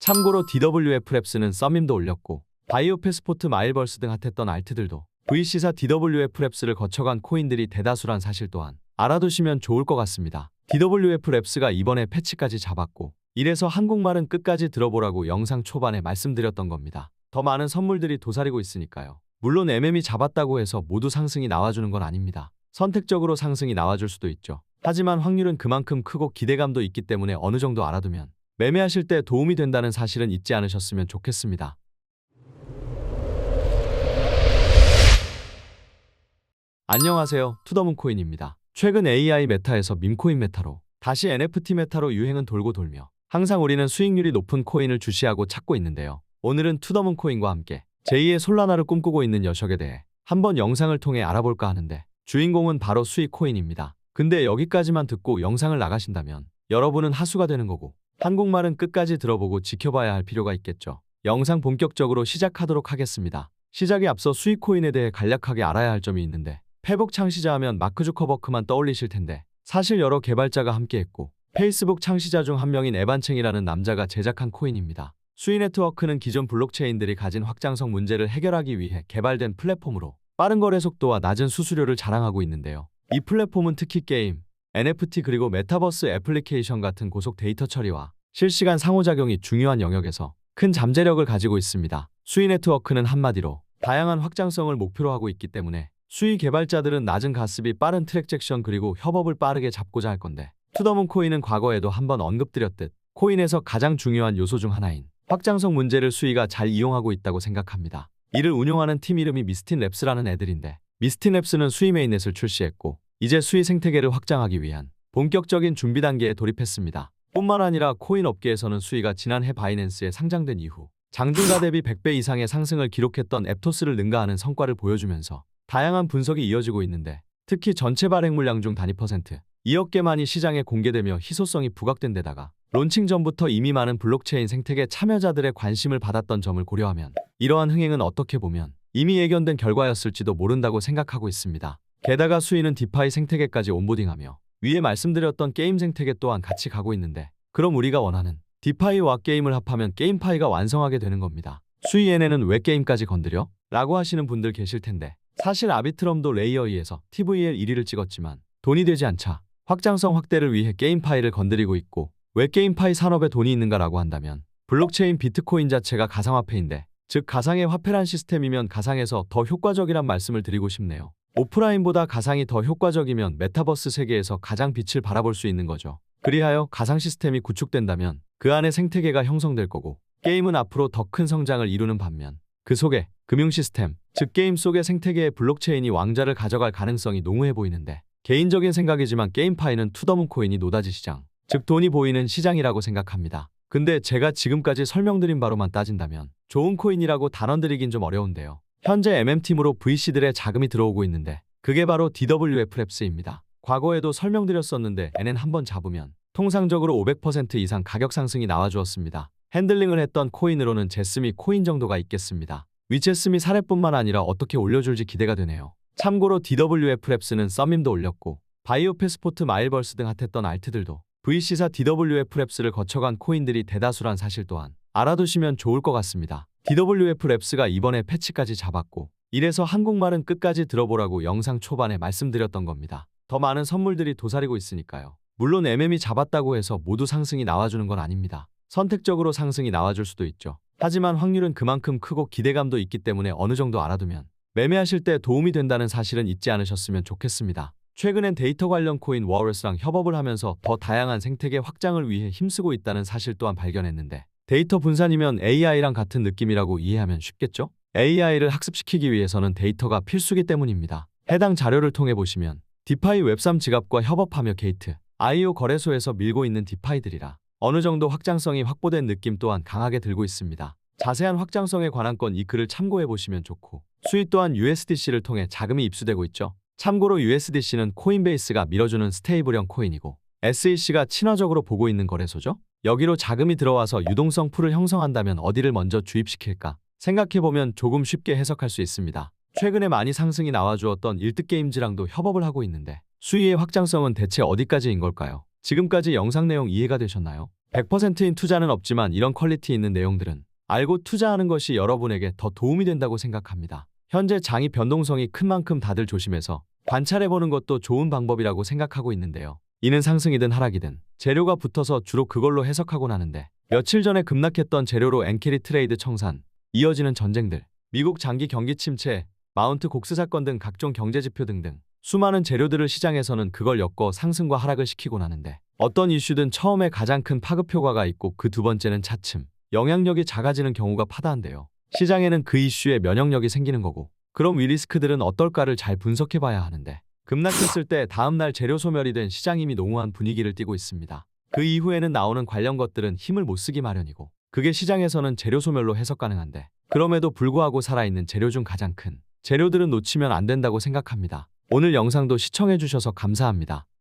참고로 DWF랩스는 썸밈도 올렸고 바이오 패스포트 마일벌스 등 핫했던 알트들도 VC사 DWF랩스를 거쳐간 코인들이 대다수란 사실 또한 알아두시면 좋을 것 같습니다. DWF랩스가 이번에 패치까지 잡았고 이래서 한국말은 끝까지 들어보라고 영상 초반에 말씀드렸던 겁니다. 더 많은 선물들이 도사리고 있으니까요. 물론 MM이 잡았다고 해서 모두 상승이 나와주는 건 아닙니다. 선택적으로 상승이 나와줄 수도 있죠. 하지만 확률은 그만큼 크고 기대감도 있기 때문에 어느 정도 알아두면 매매하실 때 도움이 된다는 사실은 잊지 않으셨으면 좋겠습니다. 안녕하세요. 투더문코인입니다. 최근 AI 메타에서 밈코인 메타로 다시 NFT 메타로 유행은 돌고 돌며 항상 우리는 수익률이 높은 코인을 주시하고 찾고 있는데요. 오늘은 투더문코인과 함께 제2의 솔라나를 꿈꾸고 있는 녀석에 대해 한번 영상을 통해 알아볼까 하는데 주인공은 바로 수익 코인입니다. 근데 여기까지만 듣고 영상을 나가신다면 여러분은 하수가 되는 거고 한국말은 끝까지 들어보고 지켜봐야 할 필요가 있겠죠. 영상 본격적으로 시작하도록 하겠습니다. 시작에 앞서 수익 코인에 대해 간략하게 알아야 할 점이 있는데 페북 창시자 하면 마크 주커버크만 떠올리실 텐데 사실 여러 개발자가 함께했고 페이스북 창시자 중 한 명인 에반챙이라는 남자가 제작한 코인입니다. 수이 네트워크는 기존 블록체인들이 가진 확장성 문제를 해결하기 위해 개발된 플랫폼으로 빠른 거래 속도와 낮은 수수료를 자랑하고 있는데요. 이 플랫폼은 특히 게임, NFT 그리고 메타버스 애플리케이션 같은 고속 데이터 처리와 실시간 상호작용이 중요한 영역에서 큰 잠재력을 가지고 있습니다. 수이 네트워크는 한마디로 다양한 확장성을 목표로 하고 있기 때문에 수이 개발자들은 낮은 가스비 빠른 트랙잭션 그리고 협업을 빠르게 잡고자 할 건데 투더문코인은 과거에도 한번 언급드렸듯 코인에서 가장 중요한 요소 중 하나인 확장성 문제를 수이가 잘 이용하고 있다고 생각합니다. 이를 운영하는 팀 이름이 미스틴랩스라는 애들인데 미스틴랩스는 수이 메인넷을 출시했고 이제 수이 생태계를 확장하기 위한 본격적인 준비 단계에 돌입했습니다. 뿐만 아니라 코인 업계에서는 수이가 지난해 바이낸스에 상장된 이후 장중가 대비 100배 이상의 상승을 기록했던 앱토스를 능가하는 성과를 보여주면서 다양한 분석이 이어지고 있는데 특히 전체 발행 물량 중 단위 퍼센트 2억 개만이 시장에 공개되며 희소성이 부각된 데다가 론칭 전부터 이미 많은 블록체인 생태계 참여자들의 관심을 받았던 점을 고려하면 이러한 흥행은 어떻게 보면 이미 예견된 결과였을지도 모른다고 생각하고 있습니다. 게다가 수이는 디파이 생태계까지 온보딩하며 위에 말씀드렸던 게임 생태계 또한 같이 가고 있는데 그럼 우리가 원하는 디파이와 게임을 합하면 게임파이가 완성하게 되는 겁니다. 수이 얘네는 왜 게임까지 건드려? 라고 하시는 분들 계실 텐데 사실 아비트럼도 레이어 2에서 TVL 1위를 찍었지만 돈이 되지 않자 확장성 확대를 위해 게임파이를 건드리고 있고 왜 게임파이 산업에 돈이 있는가라고 한다면 블록체인 비트코인 자체가 가상화폐인데 즉 가상의 화폐란 시스템이면 가상에서 더 효과적이란 말씀을 드리고 싶네요. 오프라인보다 가상이 더 효과적이면 메타버스 세계에서 가장 빛을 바라볼 수 있는 거죠. 그리하여 가상 시스템이 구축된다면 그 안에 생태계가 형성될 거고 게임은 앞으로 더 큰 성장을 이루는 반면 그 속에 금융 시스템, 즉 게임 속의 생태계의 블록체인이 왕자를 가져갈 가능성이 농후해 보이는데 개인적인 생각이지만 게임파이는 투더문코인이 노다지 시장, 즉 돈이 보이는 시장이라고 생각합니다. 근데 제가 지금까지 설명드린 바로만 따진다면 좋은 코인이라고 단언드리긴 좀 어려운데요. 현재 MM팀으로 VC들의 자금이 들어오고 있는데 그게 바로 DWF랩스입니다. 과거에도 설명드렸었는데 얘는 한번 잡으면 통상적으로 500% 이상 가격 상승이 나와주었습니다. 핸들링을 했던 코인으로는 제스미 코인 정도가 있겠습니다. 위제스미 사례뿐만 아니라 어떻게 올려줄지 기대가 되네요. 참고로 DWF랩스는 썸밈도 올렸고 바이오 패스포트 마일벌스 등 핫했던 알트들도 VC사 DWF랩스를 거쳐간 코인들이 대다수란 사실 또한 알아두시면 좋을 것 같습니다. DWF랩스가 이번에 패치까지 잡았고 이래서 한국말은 끝까지 들어보라고 영상 초반에 말씀드렸던 겁니다. 더 많은 선물들이 도사리고 있으니까요. 물론 MM이 잡았다고 해서 모두 상승이 나와주는 건 아닙니다. 선택적으로 상승이 나와줄 수도 있죠. 하지만 확률은 그만큼 크고 기대감도 있기 때문에 어느 정도 알아두면 매매하실 때 도움이 된다는 사실은 잊지 않으셨으면 좋겠습니다. 최근엔 데이터 관련 코인 워럴스랑 협업을 하면서 더 다양한 생태계 확장을 위해 힘쓰고 있다는 사실 또한 발견했는데 데이터 분산이면 AI랑 같은 느낌이라고 이해하면 쉽겠죠? AI를 학습시키기 위해서는 데이터가 필수기 때문입니다. 해당 자료를 통해 보시면 디파이 웹3 지갑과 협업하며 게이트, IO 거래소에서 밀고 있는 디파이들이라 어느 정도 확장성이 확보된 느낌 또한 강하게 들고 있습니다. 자세한 확장성에 관한 건 이 글을 참고해 보시면 좋고 수익 또한 USDC를 통해 자금이 입수되고 있죠. 참고로 USDC는 코인베이스가 밀어주는 스테이블형 코인이고 SEC가 친화적으로 보고 있는 거래소죠. 여기로 자금이 들어와서 유동성 풀을 형성한다면 어디를 먼저 주입시킬까 생각해보면 조금 쉽게 해석할 수 있습니다. 최근에 많이 상승이 나와주었던 일드게임즈랑도 협업을 하고 있는데 수위의 확장성은 대체 어디까지인 걸까요? 지금까지 영상 내용 이해가 되셨나요? 100%인 투자는 없지만 이런 퀄리티 있는 내용들은 알고 투자하는 것이 여러분에게 더 도움이 된다고 생각합니다. 현재 장이 변동성이 큰 만큼 다들 조심해서 관찰해보는 것도 좋은 방법이라고 생각하고 있는데요. 이는 상승이든 하락이든 재료가 붙어서 주로 그걸로 해석하곤 하는데, 며칠 전에 급락했던 재료로 엔캐리 트레이드 청산, 이어지는 전쟁들, 미국 장기 경기 침체, 마운트 곡스 사건 등 각종 경제지표 등등 수많은 재료들을 시장에서는 그걸 엮어 상승과 하락을 시키곤 하는데, 어떤 이슈든 처음에 가장 큰 파급 효과가 있고 그 두 번째는 차츰 영향력이 작아지는 경우가 파다한데요. 시장에는 그 이슈에 면역력이 생기는 거고, 그럼 위 리스크들은 어떨까를 잘 분석해 봐야 하는데, 급락했을 때 다음날 재료 소멸이 된 시장 이미 농후한 분위기를 띠고 있습니다. 그 이후에는 나오는 관련 것들은 힘을 못 쓰기 마련이고, 그게 시장에서는 재료 소멸로 해석 가능한데, 그럼에도 불구하고 살아있는 재료 중 가장 큰 재료들은 놓치면 안 된다고 생각합니다. 오늘 영상도 시청해 주셔서 감사합니다.